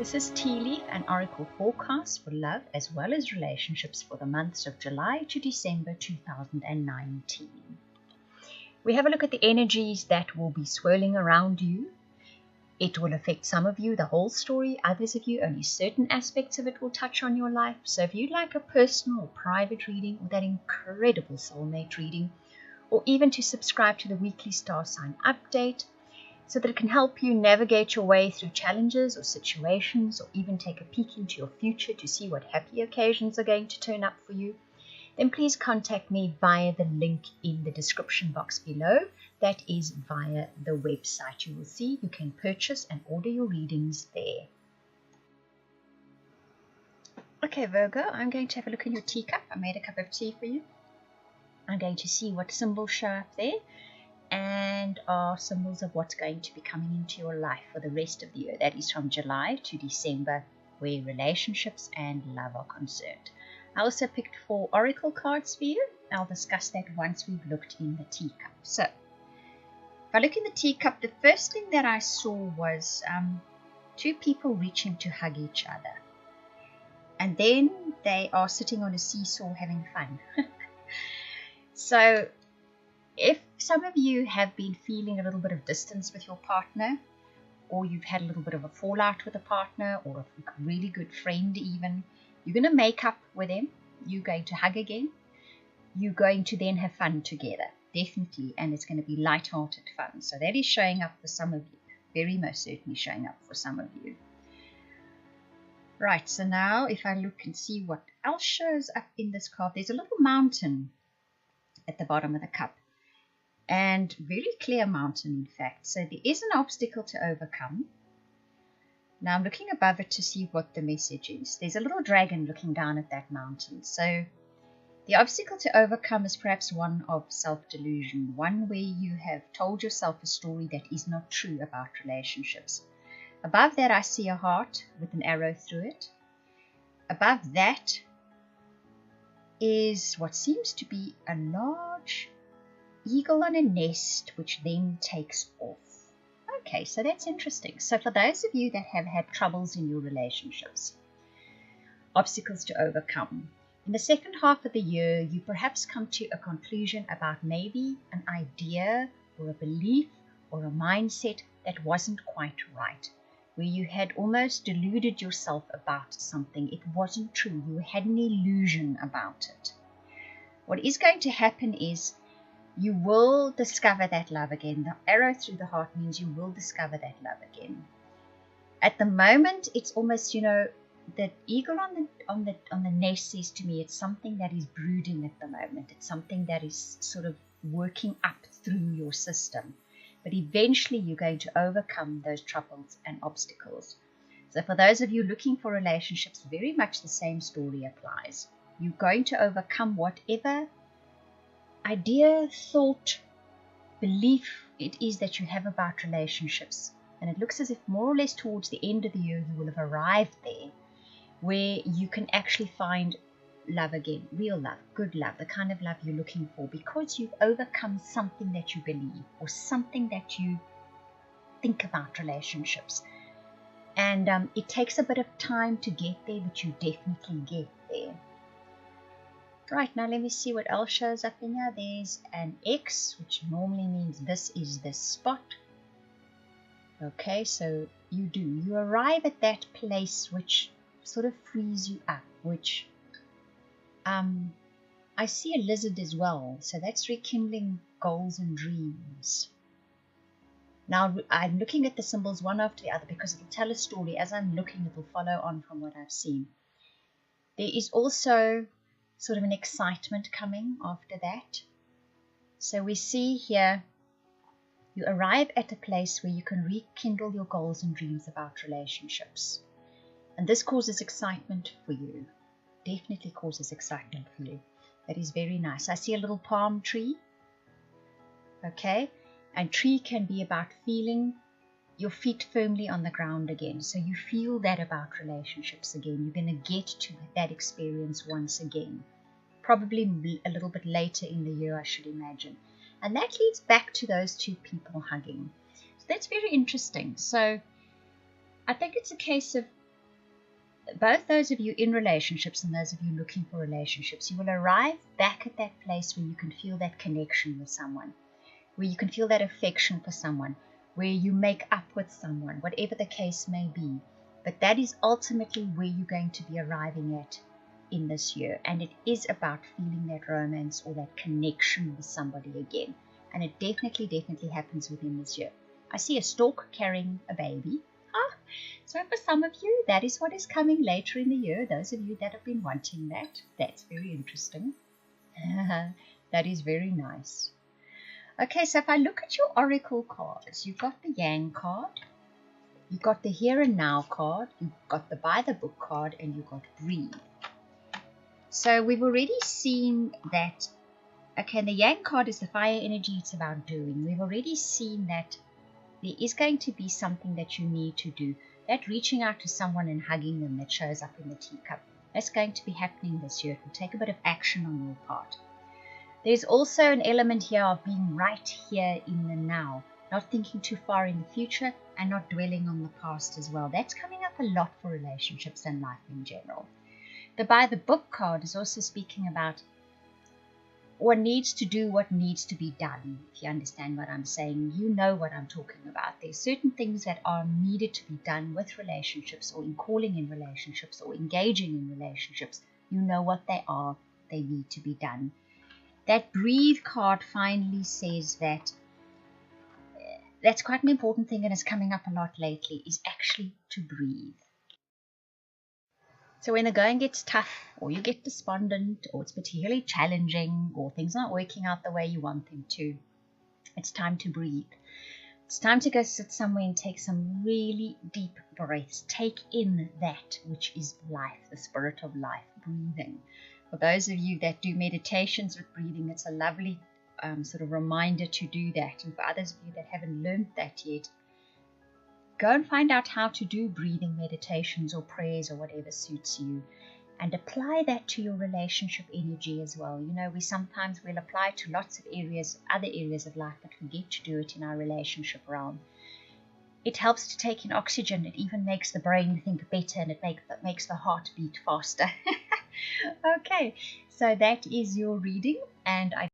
This is Tea Leaf and Oracle forecast for love as well as relationships for the months of July to December 2019. We have a look at the energies that will be swirling around you. It will affect some of you, the whole story. Others of you, only certain aspects of it will touch on your life. So if you'd like a personal or private reading, or that incredible soulmate reading, or even to subscribe to the weekly star sign update, so that it can help you navigate your way through challenges or situations, or even take a peek into your future to see what happy occasions are going to turn up for you, then please contact me via the link in the description box below. That is via the website. You will see you can purchase and order your readings there. Okay, Virgo, I'm going to have a look in your teacup. I made a cup of tea for you. I'm going to see what symbols show up there and are symbols of what's going to be coming into your life for the rest of the year. That is from July to December, where relationships and love are concerned. I also picked 4 oracle cards for you. I'll discuss that once we've looked in the teacup. So, if I look in the teacup, the first thing that I saw was 2 people reaching to hug each other. And then they are sitting on a seesaw having fun. So, if some of you have been feeling a little bit of distance with your partner, or you've had a little bit of a fallout with a partner, or a really good friend even, you're going to make up with them. You're going to hug again. You're going to then have fun together, definitely, and it's going to be light-hearted fun. So that is showing up for some of you, very most certainly showing up for some of you. Right, so now if I look and see what else shows up in this card, there's a little mountain at the bottom of the cup. And very clear mountain, in fact. So there is an obstacle to overcome. Now I'm looking above it to see what the message is. There's a little dragon looking down at that mountain. So the obstacle to overcome is perhaps one of self-delusion, one where you have told yourself a story that is not true about relationships. Above that I see a heart with an arrow through it. Above that is what seems to be a large eagle on a nest, which then takes off. Okay, so that's interesting. So for those of you that have had troubles in your relationships, obstacles to overcome, in the second half of the year, you perhaps come to a conclusion about maybe an idea or a belief or a mindset that wasn't quite right, where you had almost deluded yourself about something. It wasn't true. You had an illusion about it. What is going to happen is you will discover that love again. The arrow through the heart means you will discover that love again. At the moment, it's almost, the eagle on the nest says to me, it's something that is brooding at the moment. It's something that is sort of working up through your system. But eventually, you're going to overcome those troubles and obstacles. So for those of you looking for relationships, very much the same story applies. You're going to overcome whatever idea, thought, belief it is that you have about relationships. And it looks as if more or less towards the end of the year you will have arrived there where you can actually find love again, real love, good love, the kind of love you're looking for, because you've overcome something that you believe or something that you think about relationships. And it takes a bit of time to get there, but you definitely get there. Right, now let me see what else shows up in here. There's an X, which normally means this is the spot. Okay, so you arrive at that place which sort of frees you up, which I see a lizard as well, so that's rekindling goals and dreams. Now I'm looking at the symbols one after the other because it'll tell a story. As I'm looking, it will follow on from what I've seen. There is also sort of an excitement coming after that. So we see here, you arrive at a place where you can rekindle your goals and dreams about relationships. And this causes excitement for you. Definitely causes excitement for you. That is very nice. I see a little palm tree. Okay. And tree can be about feeling your feet firmly on the ground again. So you feel that about relationships again. You're going to get to that experience once again. Probably a little bit later in the year, I should imagine. And that leads back to those 2 people hugging. So that's very interesting. So I think it's a case of both those of you in relationships and those of you looking for relationships, you will arrive back at that place where you can feel that connection with someone, where you can feel that affection for someone, where you make up with someone, whatever the case may be. But that is ultimately where you're going to be arriving at in this year. And it is about feeling that romance or that connection with somebody again. And it definitely happens within this year. I see a stork carrying a baby. So for some of you, that is what is coming later in the year. Those of you that have been wanting that, that's very interesting. That is very nice. Okay, so if I look at your oracle cards, you've got the Yang card, you've got the Here and Now card, you've got the By the Book card, and you've got Breathe. So we've already seen that, okay, the Yang card is the fire energy, it's about doing. We've already seen that there is going to be something that you need to do. That reaching out to someone and hugging them that shows up in the teacup, that's going to be happening this year. It will take a bit of action on your part. There's also an element here of being right here in the now, not thinking too far in the future and not dwelling on the past as well. That's coming up a lot for relationships and life in general. The By the Book card is also speaking about one needs to do what needs to be done. If you understand what I'm saying, you know what I'm talking about. There's certain things that are needed to be done with relationships or in calling in relationships or engaging in relationships. You know what they are. They need to be done. That Breathe card finally says that that's quite an important thing and is coming up a lot lately, is actually to breathe. So when the going gets tough, or you get despondent, or it's particularly challenging, or things aren't working out the way you want them to, it's time to breathe. It's time to go sit somewhere and take some really deep breaths. Take in that which is life, the spirit of life, breathing. For those of you that do meditations with breathing, it's a lovely sort of reminder to do that. And for others of you that haven't learned that yet, go and find out how to do breathing meditations or prayers or whatever suits you, and apply that to your relationship energy as well. You know, we sometimes will apply to lots of areas, other areas of life, but forget to do it in our relationship realm. It helps to take in oxygen. It even makes the brain think better, and it makes the heart beat faster. Okay, so that is your reading, and I